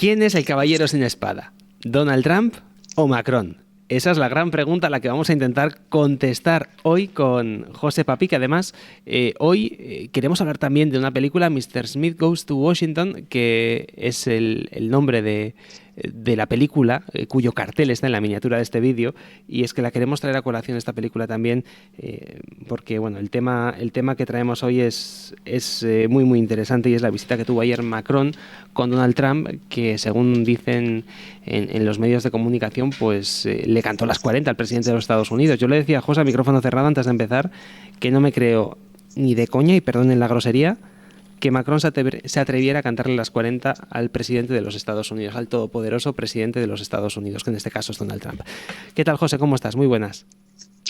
¿Quién es el caballero sin espada? ¿Donald Trump o Macron? Esa es la gran pregunta a la que vamos a intentar contestar hoy con José Papi, que además hoy queremos hablar también de una película, Mr. Smith Goes to Washington, que es el nombre de la película, cuyo cartel está en la miniatura de este vídeo, y es que la queremos traer a colación esta película también, porque bueno, el tema que traemos hoy es muy muy interesante, y es la visita que tuvo ayer Macron con Donald Trump, que según dicen en los medios de comunicación, pues le cantó las 40 al presidente de los Estados Unidos. Yo le decía a José a micrófono cerrado antes de empezar que no me creo ni de coña, y perdonen la grosería, que Macron se atreviera a cantarle las 40 al presidente de los Estados Unidos, al todopoderoso presidente de los Estados Unidos, que en este caso es Donald Trump. ¿Qué tal, José? ¿Cómo estás? Muy buenas.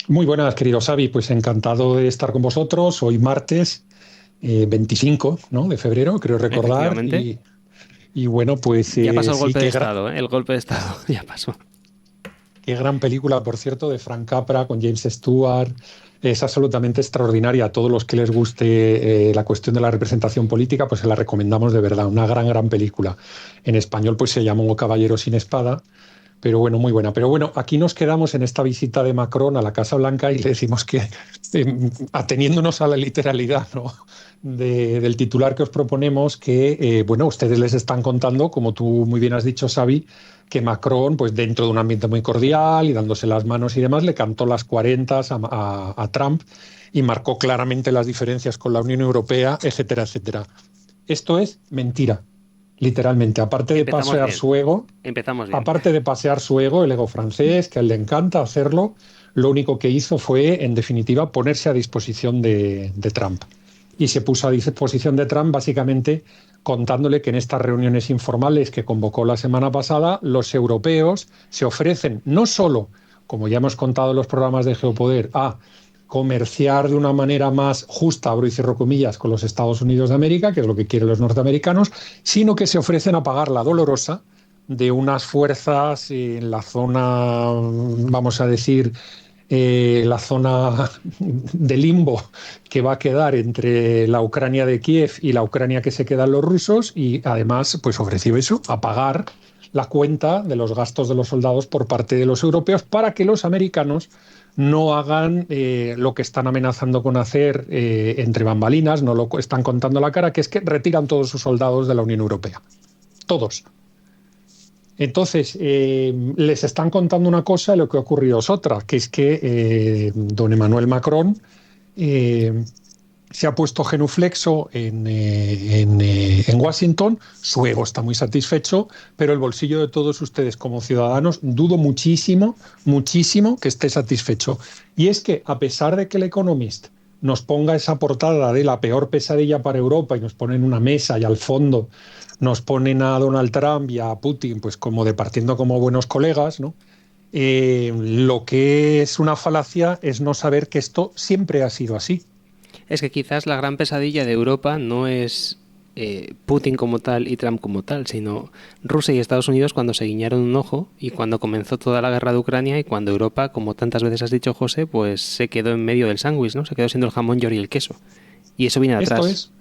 Muy buenas, querido Xavi. Pues encantado de estar con vosotros. Hoy martes 25, ¿no?, de febrero, creo recordar. Y bueno, pues... ya pasó el golpe de Estado, ¿eh? El golpe de Estado ya pasó. Qué gran película, por cierto, de Frank Capra con James Stewart. Es absolutamente extraordinaria. A todos los que les guste la cuestión de la representación política, pues se la recomendamos de verdad. Una gran película. En español pues se llamó Caballero sin espada, pero bueno, muy buena. Pero bueno, aquí nos quedamos en esta visita de Macron a la Casa Blanca y le decimos que, ateniéndonos a la literalidad, ¿no?, del titular que os proponemos, que bueno, ustedes les están contando, como tú muy bien has dicho, Xavi, que Macron, pues dentro de un ambiente muy cordial y dándose las manos y demás, le cantó las 40 a Trump y marcó claramente las diferencias con la Unión Europea, etcétera, etcétera. Esto es mentira, literalmente. Aparte de pasear su ego, el ego francés, que a él le encanta hacerlo, lo único que hizo fue, en definitiva, ponerse a disposición de Trump. Y se puso a disposición de Trump básicamente contándole que en estas reuniones informales que convocó la semana pasada, los europeos se ofrecen no solo, como ya hemos contado en los programas de Geopoder, a comerciar de una manera más justa, abro y cierro comillas, con los Estados Unidos de América, que es lo que quieren los norteamericanos, sino que se ofrecen a pagar la dolorosa de unas fuerzas en la zona, vamos a decir, la zona de limbo que va a quedar entre la Ucrania de Kiev y la Ucrania que se quedan los rusos, y además pues ofreció eso, a pagar la cuenta de los gastos de los soldados por parte de los europeos para que los americanos no hagan lo que están amenazando con hacer entre bambalinas, no lo están contando a la cara, que es que retiran todos sus soldados de la Unión Europea. Todos. Entonces, les están contando una cosa y lo que ha ocurrido es otra, que es que don Emmanuel Macron se ha puesto genuflexo en Washington. Su ego está muy satisfecho, pero el bolsillo de todos ustedes como ciudadanos dudo muchísimo que esté satisfecho. Y es que, a pesar de que el Economist nos ponga esa portada de la peor pesadilla para Europa y nos ponen una mesa y al fondo nos ponen a Donald Trump y a Putin pues como departiendo como buenos colegas, ¿no? Lo que es una falacia es no saber que esto siempre ha sido así. Es que quizás la gran pesadilla de Europa no es Putin como tal y Trump como tal, sino Rusia y Estados Unidos cuando se guiñaron un ojo y cuando comenzó toda la guerra de Ucrania, y cuando Europa, como tantas veces has dicho, José, pues se quedó en medio del sándwich, ¿no? Se quedó siendo el jamón york y el queso. Y eso viene atrás.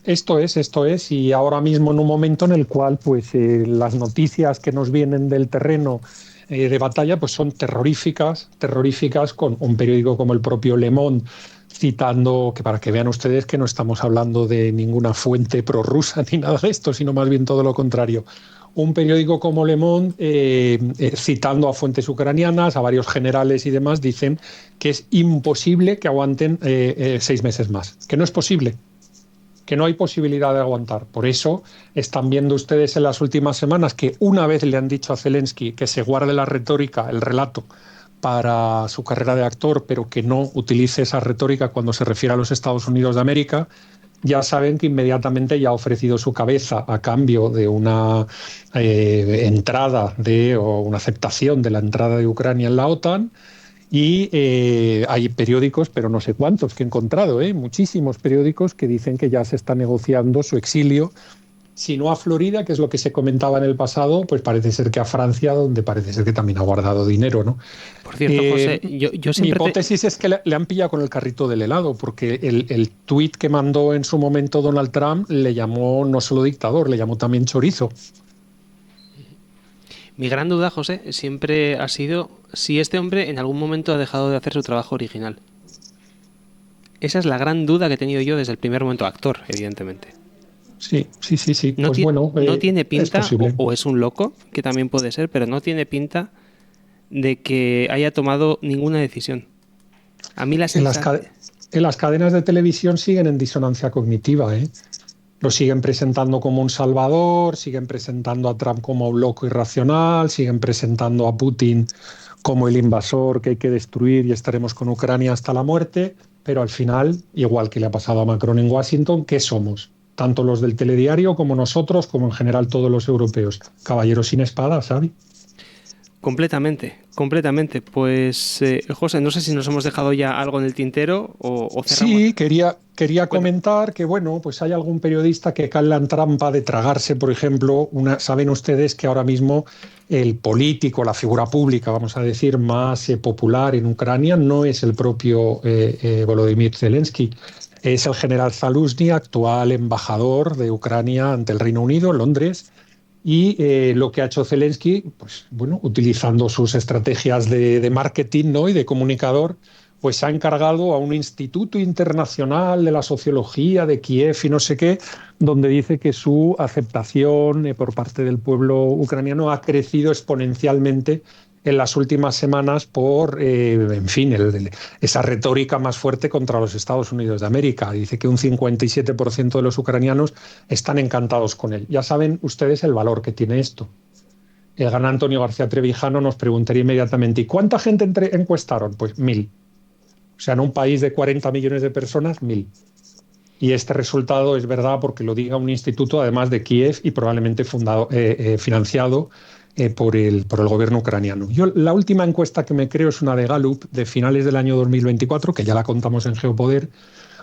Esto es, y ahora mismo en un momento en el cual pues las noticias que nos vienen del terreno de batalla pues son terroríficas, con un periódico como el propio Le Monde citando, que para que vean ustedes que no estamos hablando de ninguna fuente prorrusa ni nada de esto, sino más bien todo lo contrario. Un periódico como Le Monde, citando a fuentes ucranianas, a varios generales y demás, dicen que es imposible que aguanten 6 meses más, que no es posible, que no hay posibilidad de aguantar. Por eso están viendo ustedes en las últimas semanas que una vez le han dicho a Zelensky que se guarde la retórica, el relato, para su carrera de actor, pero que no utilice esa retórica cuando se refiere a los Estados Unidos de América. Ya saben que inmediatamente ya ha ofrecido su cabeza a cambio de una entrada o una aceptación de la entrada de Ucrania en la OTAN. Y hay periódicos, pero no sé cuántos, que he encontrado, muchísimos periódicos que dicen que ya se está negociando su exilio, si no a Florida, que es lo que se comentaba en el pasado, pues parece ser que a Francia, donde parece ser que también ha guardado dinero, ¿no? Por cierto, José, yo siempre... Mi hipótesis es que le han pillado con el carrito del helado, porque el tuit que mandó en su momento Donald Trump le llamó no solo dictador, le llamó también chorizo. Mi gran duda, José, siempre ha sido si este hombre en algún momento ha dejado de hacer su trabajo original. Esa es la gran duda que he tenido yo desde el primer momento, actor, evidentemente. Sí, sí, sí, sí. No, Pues bueno, no tiene es pinta, posible. o es un loco, que también puede ser, pero no tiene pinta de que haya tomado ninguna decisión. A mí la En las, sensación... en las cadenas de televisión siguen en disonancia cognitiva, ¿eh? Lo siguen presentando como un salvador, siguen presentando a Trump como un loco irracional, siguen presentando a Putin como el invasor que hay que destruir y estaremos con Ucrania hasta la muerte, pero al final, igual que le ha pasado a Macron en Washington, ¿qué somos? Tanto los del telediario como nosotros, como en general todos los europeos. Caballeros sin espada, ¿sabes? Completamente, completamente. Pues, José, no sé si nos hemos dejado ya algo en el tintero o cerramos. Sí, quería Bueno, comentar que, bueno, pues hay algún periodista que cae en la trampa de tragarse, por ejemplo, saben ustedes que ahora mismo el político, la figura pública, vamos a decir, más popular en Ucrania no es el propio Volodymyr Zelensky, es el general Zaluzny, actual embajador de Ucrania ante el Reino Unido, en Londres. Y lo que ha hecho Zelensky, pues bueno, utilizando sus estrategias de marketing, ¿no? Y de comunicador, pues ha encargado a un instituto internacional de la sociología de Kiev y no sé qué, donde dice que su aceptación por parte del pueblo ucraniano ha crecido exponencialmente en las últimas semanas por, en fin, esa retórica más fuerte contra los Estados Unidos de América. Dice que un 57% de los ucranianos están encantados con él. Ya saben ustedes el valor que tiene esto. El gran Antonio García Trevijano nos preguntaría inmediatamente, ¿y cuánta gente encuestaron? Pues 1.000. O sea, en un país de 40 millones de personas, 1.000. Y este resultado es verdad porque lo diga un instituto, además de Kiev, y probablemente financiado por el gobierno ucraniano. Yo, la última encuesta que me creo es una de Gallup de finales del año 2024, que ya la contamos en Geopoder,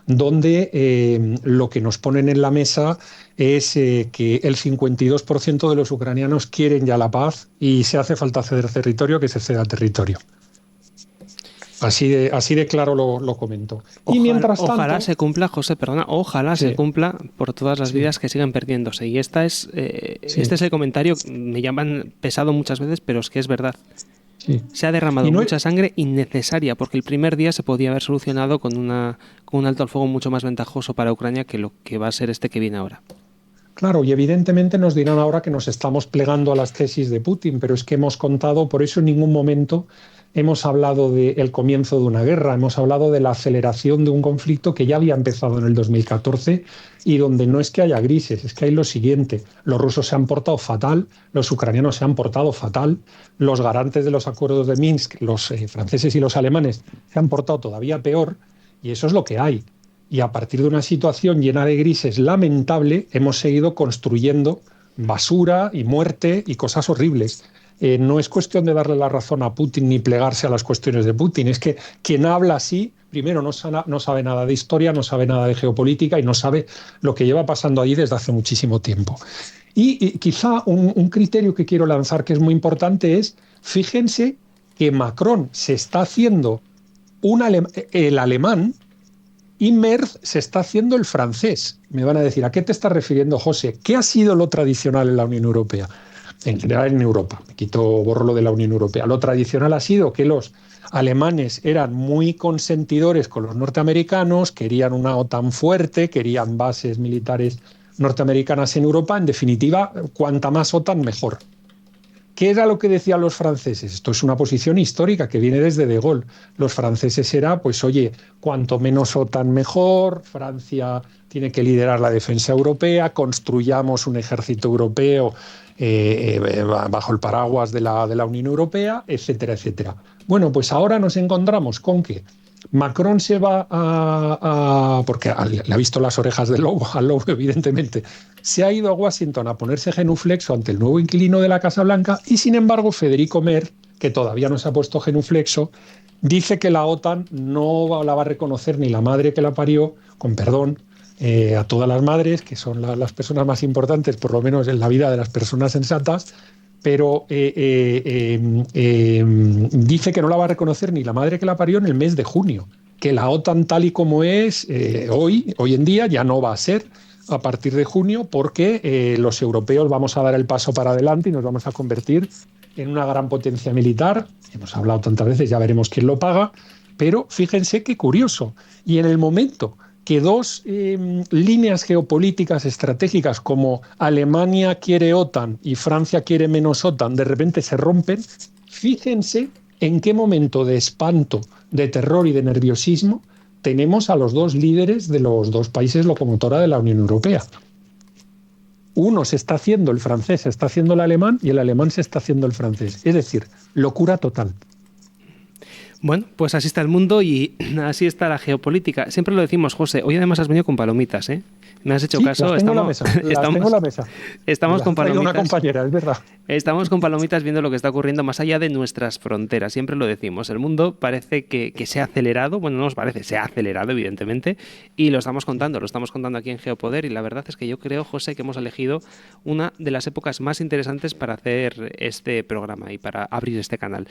donde lo que nos ponen en la mesa es que el 52% de los ucranianos quieren ya la paz y si hace falta ceder territorio, que se ceda territorio. Así de claro lo comento. Y mientras ojalá tanto, se cumpla, José, perdona, ojalá se sí, cumpla por todas las sí, vidas que siguen perdiéndose. Y este sí, es el comentario, me llaman pesado muchas veces, pero es que es verdad. sí. Se ha derramado Y no, mucha sangre innecesaria, porque el primer día se podía haber solucionado con un alto al fuego mucho más ventajoso para Ucrania que lo que va a ser este que viene ahora. claro, y evidentemente nos dirán ahora que nos estamos plegando a las tesis de Putin, pero es que hemos contado, por eso en ningún momento hemos hablado del comienzo de una guerra, hemos hablado de la aceleración de un conflicto que ya había empezado en el 2014 y donde no es que haya grises, es que hay lo siguiente, los rusos se han portado fatal, los ucranianos se han portado fatal, los garantes de los acuerdos de Minsk, los franceses y los alemanes, se han portado todavía peor y eso es lo que hay. Y a partir de una situación llena de grises lamentable, hemos seguido construyendo basura y muerte y cosas horribles. No es cuestión de darle la razón a Putin ni plegarse a las cuestiones de Putin. Es que quien habla así, primero no sabe nada de historia, no sabe nada de geopolítica y no sabe lo que lleva pasando allí desde hace muchísimo tiempo. Y quizá un criterio que quiero lanzar que es muy importante es, fíjense que Macron se está haciendo el alemán y Merz se está haciendo el francés. Me van a decir, ¿a qué te estás refiriendo, José? ¿Qué ha sido lo tradicional en la Unión Europea? En general en Europa, borro lo de la Unión Europea. Lo tradicional ha sido que los alemanes eran muy consentidores con los norteamericanos, querían una OTAN fuerte, querían bases militares norteamericanas en Europa. En definitiva, cuanta más OTAN, mejor. ¿Qué era lo que decían los franceses? Esto es una posición histórica que viene desde De Gaulle. Los franceses era, pues oye, cuanto menos OTAN mejor, Francia tiene que liderar la defensa europea, construyamos un ejército europeo bajo el paraguas de la Unión Europea, etcétera, etcétera. Bueno, pues ahora nos encontramos con que Macron se va porque le ha visto las orejas del lobo, al lobo evidentemente, se ha ido a Washington a ponerse genuflexo ante el nuevo inquilino de la Casa Blanca y sin embargo Federico Merz, que todavía no se ha puesto genuflexo, dice que la OTAN no la va a reconocer ni la madre que la parió, con perdón, a todas las madres, que son las personas más importantes, por lo menos en la vida de las personas sensatas, pero dice que no la va a reconocer ni la madre que la parió en el mes de junio, que la OTAN tal y como es hoy en día ya no va a ser a partir de junio porque los europeos vamos a dar el paso para adelante y nos vamos a convertir en una gran potencia militar. Hemos hablado tantas veces, ya veremos quién lo paga, pero fíjense qué curioso. Y en el momento que dos líneas geopolíticas estratégicas como Alemania quiere OTAN y Francia quiere menos OTAN, de repente se rompen, fíjense en qué momento de espanto, de terror y de nerviosismo tenemos a los dos líderes de los dos países locomotora de la Unión Europea. Uno se está haciendo el francés, se está haciendo el alemán, y el alemán se está haciendo el francés. Es decir, locura total. Bueno, pues así está el mundo y así está la geopolítica. Siempre lo decimos, José. Hoy además has venido con palomitas, ¿eh? Me has hecho caso. Las tengo en la mesa. Estamos con palomitas. Una compañera, es verdad. Estamos con palomitas viendo lo que está ocurriendo más allá de nuestras fronteras. Siempre lo decimos. El mundo parece que se ha acelerado. Bueno, no nos parece, se ha acelerado, evidentemente. Y lo estamos contando aquí en Geopoder. Y la verdad es que yo creo, José, que hemos elegido una de las épocas más interesantes para hacer este programa y para abrir este canal.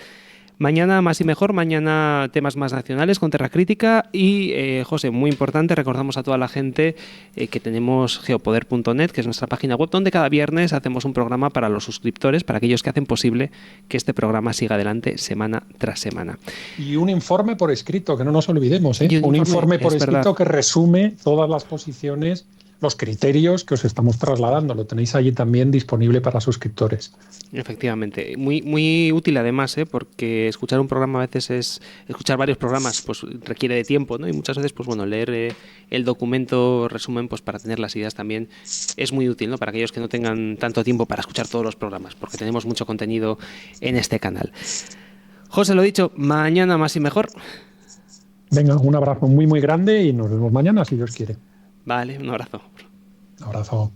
Mañana más y mejor, mañana temas más nacionales con Terra Crítica y, José, muy importante, recordamos a toda la gente que tenemos geopoder.net, que es nuestra página web, donde cada viernes hacemos un programa para los suscriptores, para aquellos que hacen posible que este programa siga adelante semana tras semana. Y un informe por escrito, que no nos olvidemos, ¿eh? Un informe por escrito que resume todas las posiciones, los criterios que os estamos trasladando. Lo tenéis allí también disponible para suscriptores. Efectivamente, muy, muy útil además, porque escuchar un programa a veces escuchar varios programas, pues requiere de tiempo, ¿no? Y muchas veces, pues bueno, leer el documento resumen, pues para tener las ideas también es muy útil, ¿no? Para aquellos que no tengan tanto tiempo para escuchar todos los programas, porque tenemos mucho contenido en este canal. José, lo dicho, mañana más y mejor. Venga, un abrazo muy, muy grande y nos vemos mañana, si Dios quiere. Vale, un abrazo. Un abrazo.